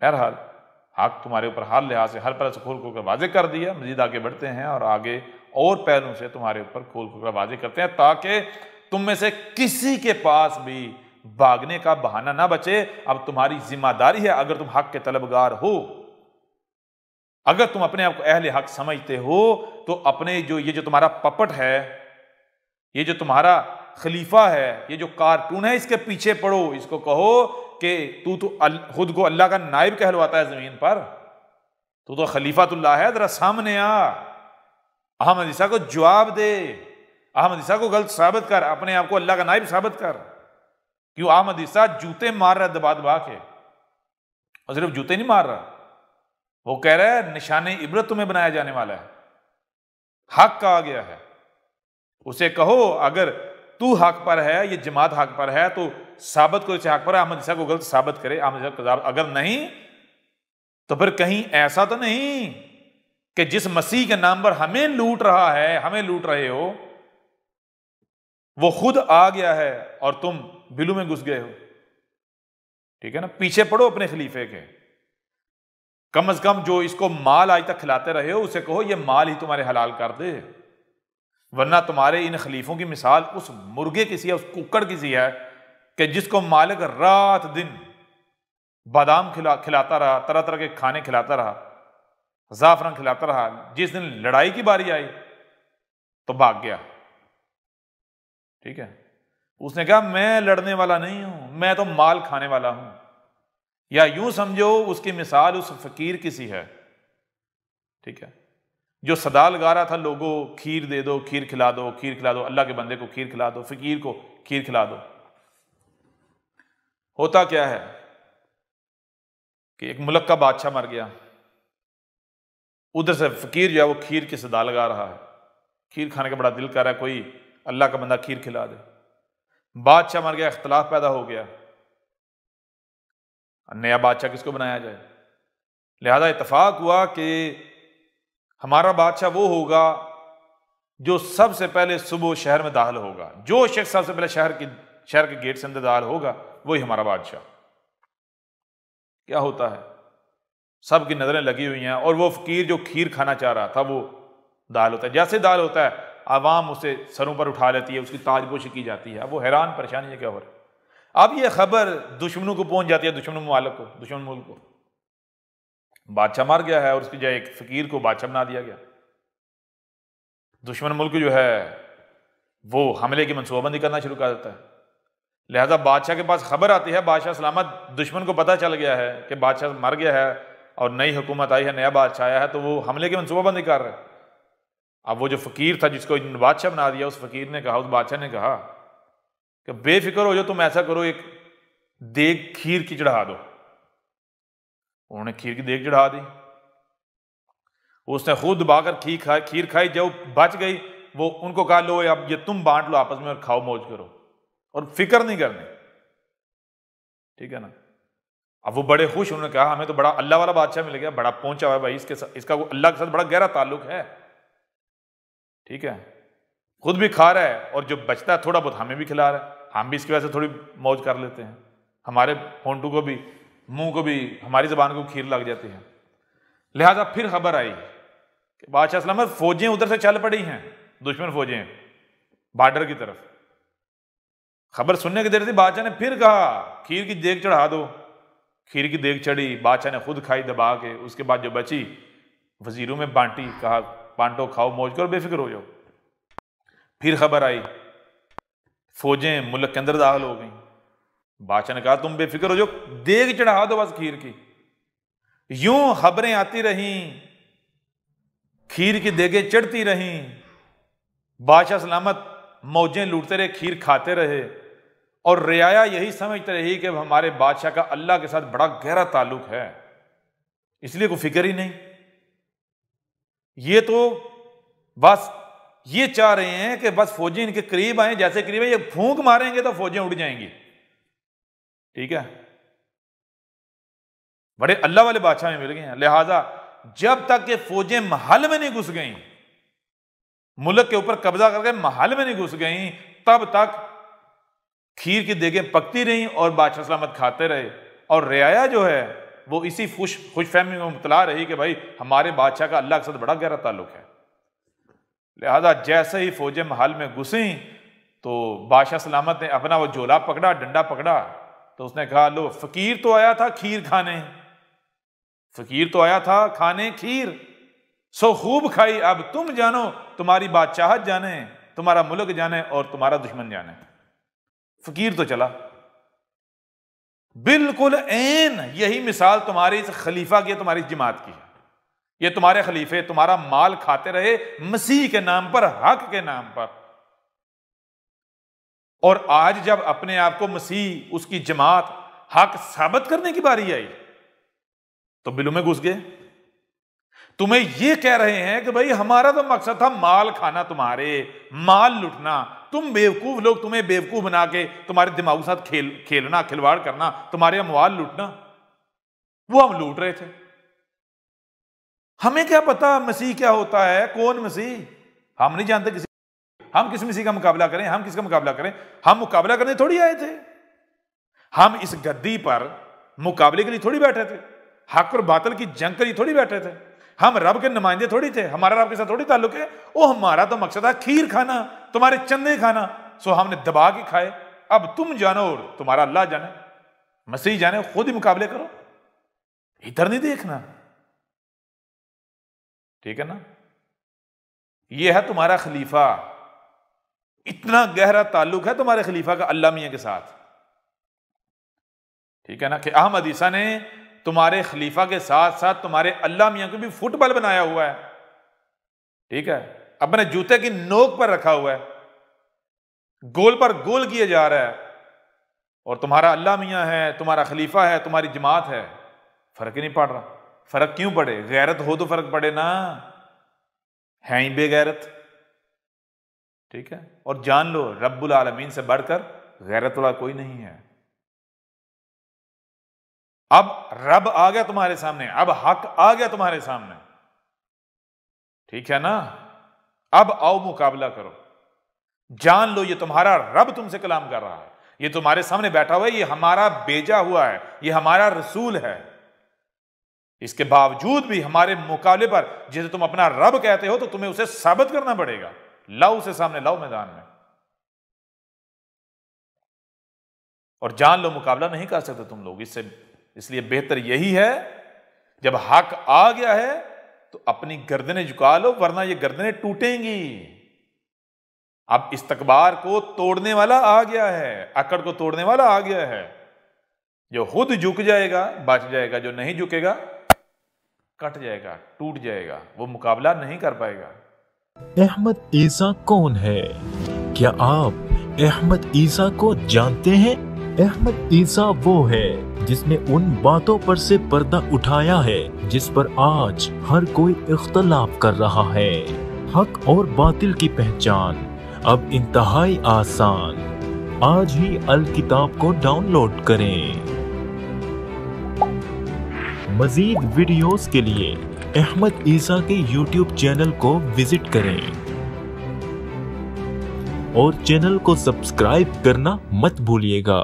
بہرحال حق تمہارے اوپر ہر لحاظ سے ہر طرح سے کھول کھول کر واضح کر دیا. مزید آگے بڑھتے ہیں اور آگے اور پہلوں سے تمہارے اوپر کھول کھول کر واضح کرتے ہیں تاکہ تم میں سے کسی کے پاس بھی بھاگنے کا بہانہ نہ بچے. اب تمہاری ذمہ داری ہے اگر تم حق کے طلبگار ہو، اگر تم اپنے آپ کو اہل حق سمجھتے ہو تو اپنے یہ جو تمہارا پپٹ ہے، یہ جو تمہارا خلیفہ ہے، یہ جو کارٹون ہے، اس کے پیچھے پڑو. اس کو کہو کہ تو خود کو اللہ کا نائب کہلواتا ہے زمین پر، تو خلیفۃ اللہ ہے، ذرا سامنے آ، احمد عیسیٰ کو جواب دے، احمد عیسیٰ کو غلط ثابت کر، اپنے آپ کو اللہ کا نائب ثابت کر. کیوں احمد عیسیٰ جوتے مار رہا ہے دبا دبا کے، اور صرف جوتے نہیں مار رہا، وہ کہہ رہا ہے نشان عبرت تمہیں بنایا جانے والا ہے، حق کہا گیا ہے. اسے کہو اگر تو حق پر ہے، یہ جماعت حق پر ہے تو ثابت کرو اسے حق پر ہے، احمد عیسیٰ کو غلط ثابت کرے، احمد عیسیٰ کو اگر نہیں تو پھر کہیں ایسا تو نہیں کہ جس مسیح کے نام پر ہمیں لوٹ رہا ہے، ہمیں لوٹ رہے ہو، وہ خود آ گیا ہے اور تم بلو میں گھس گئے ہو. ٹھیک ہے نا، پیچھے پڑو اپنے خلیفے کے. کم از کم جو اس کو مال آج تک کھلاتے رہے ہو اسے کہو یہ مال ہی تمہارے حلال کر دے، ورنہ تمہارے ان خلیفوں کی مثال اس مرغے کی سی ہے، اس ککڑ کی سی ہے کہ جس کو مالک رات دن بادام کھلاتا رہا، طرح طرح کے کھانے کھلاتا رہا، زعفران کھلاتا رہا، جس دن لڑائی کی باری آئی تو بھاگ گیا. ٹھیک ہے، اس نے کہا میں لڑنے والا نہیں ہوں، میں تو مال کھانے والا ہوں. یا یوں سمجھو اس کی مثال اس فقیر کی سی ہے. ٹھیک ہے، جو صدا لگا رہا تھا لوگوں کھیر دے دو، کھیر کھلا دو، کھیر کھلا دو، اللہ کے بندے کو کھیر کھلا دو، فقیر کو کھیر کھلا دو. ہوتا کیا ہے کہ ایک ملک کا بادشاہ مر گیا، ادھر سے فقیر جو ہے وہ کھیر کی صدا لگا رہا ہے، کھیر کھانے کا بڑا دل کر رہا ہے، کوئی اللہ کا بندہ کھیر کھلا دے. بادشاہ مر گیا، اختلاف پیدا ہو گیا، نیا بادشاہ کس کو بنایا جائے. لہذا اتفاق ہوا کہ ہمارا بادشاہ وہ ہوگا جو سب سے پہلے صبح شہر میں داخل ہوگا، جو شخص سب سے پہلے شہر کے گیٹ سے اندر داخل ہوگا وہی ہمارا بادشاہ. کیا ہوتا ہے، سب کی نظریں لگی ہوئی ہیں اور وہ فقیر جو کھیر کھانا چاہ رہا تھا وہ داخل ہوتا ہے. جیسے داخل ہوتا ہے عوام اسے سروں پر اٹھا لیتی ہے، اس کی تاج پوشی کی جاتی ہے. وہ حیران پریشانی ہے کیا ہو رہا ہے. اب یہ خبر دشمنوں کو پہنچ جاتی ہے، دشمن ممالک کو، دشمن ملک کو. بادشاہ مر گیا ہے اور اس کی جگہ ایک فقیر کو بادشاہ بنا دیا گیا. دشمن ملک جو ہے وہ حملے کی منصوبہ بندی کرنا شروع کر دیتا ہے. لہذا بادشاہ کے پاس خبر آتی ہے، بادشاہ سلامت، دشمن کو پتہ چل گیا ہے کہ بادشاہ مر گیا ہے اور نئی حکومت آئی ہے، نیا بادشاہ آیا ہے، تو وہ حملے کی منصوبہ بندی کر رہے ہیں. اب وہ جو فقیر تھا جس کو بادشاہ بنا دیا، اس فقیر نے کہا، اس بادشاہ نے کہا کہ بے فکر ہو جو، تم ایسا کرو ایک دیگ کھیر کی چڑھا دو. انہوں نے کھیر کی دیگ چڑھا دی، اس نے خود دبا کر کھیر کھائی. جب بچ گئی وہ ان کو کہا لو اب یہ تم بانٹ لو آپس میں اور کھاؤ موج کرو اور فکر نہیں کرنی. ٹھیک ہے نا. اب وہ بڑے خوش، انہوں نے کہا ہمیں تو بڑا اللہ والا بادشاہ مل گیا، بڑا پہنچا ہوا ہے بھائی، اس کا اللہ کے ساتھ بڑا گہرا تعلق ہے. ٹھیک ہے، خود بھی کھا رہا ہے اور جو بچتا ہے تھوڑا بہت ہمیں بھی کھلا رہا ہے، ہم بھی اس کی وجہ سے تھوڑی موج کر لیتے ہیں، ہمارے ہونٹوں کو بھی، منہ کو بھی، ہماری زبان کو کھیر لگ جاتی ہے. لہذا پھر خبر آئی کہ بادشاہ سلامت فوجیں ادھر سے چل پڑی ہیں، دشمن فوجیں بارڈر کی طرف. خبر سننے کی دیر سے بادشاہ نے پھر کہا کھیر کی دیگ چڑھا دو. کھیر کی دیگ چڑھی، بادشاہ نے خود کھائی دبا کے. اس کے بعد جو بچی وزیروں میں بانٹی، کہا بانٹو، کھاؤ موج کرو، بے فکر ہو جاؤ. پھر خبر آئی فوجیں ملک کے اندر داخل ہو گئیں. بادشاہ نے کہا تم بے فکر ہو جاؤ، دیگ چڑھا دو بس کھیر کی. یوں خبریں آتی رہیں، کھیر کی دیگیں چڑھتی رہیں، بادشاہ سلامت موجیں لوٹتے رہے، کھیر کھاتے رہے، اور رعایا یہی سمجھتے رہی کہ ہمارے بادشاہ کا اللہ کے ساتھ بڑا گہرا تعلق ہے، اس لیے کوئی فکر ہی نہیں. یہ تو بس یہ چاہ رہے ہیں کہ بس فوجیں ان کے قریب آئیں، جیسے قریب ہیں یہ پھونک ماریں گے تو فوجیں اڑ جائیں گی. ٹھیک ہے، بڑے اللہ والے بادشاہ میں مل گئے ہیں. لہذا جب تک کہ فوجیں محل میں نہیں گھس گئیں، ملک کے اوپر قبضہ کر کے محل میں نہیں گھس گئیں، تب تک کھیر کی دیگیں پکتی رہیں اور بادشاہ سلامت کھاتے رہے. اور رعایا جو ہے وہ اسی خوش فہمی میں مبتلا رہی کہ بھائی ہمارے بادشاہ کا اللہ کے ساتھ بڑا گہرا تعلق ہے۔ لہذا جیسے ہی فوجیں محل میں گھسیں تو بادشاہ سلامت نے اپنا وہ جولا پکڑا، ڈنڈا پکڑا، تو اس نے کہا لو فقیر تو آیا تھا کھیر کھانے، فقیر تو آیا تھا کھانے کھیر، سو خوب کھائی، اب تم جانو، تمہاری بادشاہت جانے، تمہارا ملک جانے اور تمہارا دشمن جانے۔ فقیر تو چلا۔ بالکل عین یہی مثال تمہاری اس خلیفہ کی، تمہاری جماعت کی ہے۔ یہ تمہارے خلیفے تمہارا مال کھاتے رہے مسیح کے نام پر، حق کے نام پر، اور آج جب اپنے آپ کو مسیح، اس کی جماعت حق ثابت کرنے کی باری آئی تو بلوں میں گھس گئے۔ تمہیں یہ کہہ رہے ہیں کہ بھائی ہمارا تو مقصد تھا مال کھانا، تمہارے مال لوٹنا، تم بیوقوف لوگ، تمہیں بیوقوف بنا کے تمہارے دماغ کے ساتھ کھیلنا، کھلواڑ کرنا، تمہارے اموال لوٹنا، وہ ہم لوٹ رہے تھے۔ ہمیں کیا پتا مسیح کیا ہوتا ہے، کون مسیح، ہم نہیں جانتے کسی، ہم کس مسیح کا مقابلہ کریں، ہم کس کا مقابلہ کریں، ہم مقابلہ کرنے تھوڑی آئے تھے، ہم اس گدی پر مقابلے کے لیے تھوڑی بیٹھے تھے، حق اور باطل کی جنگ کے لیے تھوڑی بیٹھے تھے، ہم رب کے نمائندے تھوڑی تھے، ہمارا رب کے ساتھ تھوڑی تعلق ہے، وہ ہمارا تو مقصد ہے کھیر کھانا، تمہارے چندے کھانا، سو ہم نے دبا کے کھائے، اب تم جانو اور تمہارا اللہ جانے، مسیح جانے، خود ہی مقابلے کرو، ادھر نہیں دیکھنا، ٹھیک ہے نا؟ یہ ہے تمہارا خلیفہ، اتنا گہرا تعلق ہے تمہارے خلیفہ کا اللہ میاں کے ساتھ، ٹھیک ہے نا، کہ احمد عیسیٰ نے تمہارے خلیفہ کے ساتھ ساتھ تمہارے اللہ میاں کو بھی فٹ بال بنایا ہوا ہے، ٹھیک ہے، اپنے جوتے کی نوک پر رکھا ہوا ہے، گول پر گول کیا جا رہا ہے، اور تمہارا اللہ میاں ہے، تمہارا خلیفہ ہے، تمہاری جماعت ہے، فرق ہی نہیں پڑ رہا۔ فرق کیوں پڑے؟ غیرت ہو تو فرق پڑے نا، ہے ہی بے غیرت، ٹھیک ہے، اور جان لو رب العالمین سے بڑھ کر غیرت والا کوئی نہیں ہے۔ اب رب آ گیا تمہارے سامنے، اب حق آ گیا تمہارے سامنے، ٹھیک ہے نا، اب آؤ مقابلہ کرو، جان لو یہ تمہارا رب تم سے کلام کر رہا ہے، یہ تمہارے سامنے بیٹھا ہوا ہے، یہ ہمارا بھیجا ہوا ہے، یہ ہمارا رسول ہے، اس کے باوجود بھی ہمارے مقابلے پر جسے تم اپنا رب کہتے ہو تو تمہیں اسے ثابت کرنا پڑے گا، لاؤ اسے سامنے، لاؤ میدان میں، اور جان لو مقابلہ نہیں کر سکتے تم لوگ اس لیے بہتر یہی ہے جب حق آ گیا ہے تو اپنی گردنیں جھکا لو، ورنہ یہ گردنیں ٹوٹیں گی۔ اب استکبار کو توڑنے والا آ گیا ہے، اکڑ کو توڑنے والا آ گیا ہے، جو خود جھک جائے گا بچ جائے گا، جو نہیں جھکے گا کٹ جائے گا، ٹوٹ جائے گا، وہ مقابلہ نہیں کر پائے گا۔ احمد عیسیٰ کون ہے؟ کیا آپ احمد عیسیٰ کو جانتے ہیں؟ احمد عیسیٰ وہ ہے جس نے ان باتوں پر سے پردہ اٹھایا ہے جس پر آج ہر کوئی اختلاف کر رہا ہے۔ حق اور باطل کی پہچان اب انتہائی آسان، آج ہی الکتاب کو ڈاؤن لوڈ کریں۔ مزید ویڈیوز کے لیے احمد عیسیٰ کے یوٹیوب چینل کو وزٹ کریں اور چینل کو سبسکرائب کرنا مت بھولیے گا۔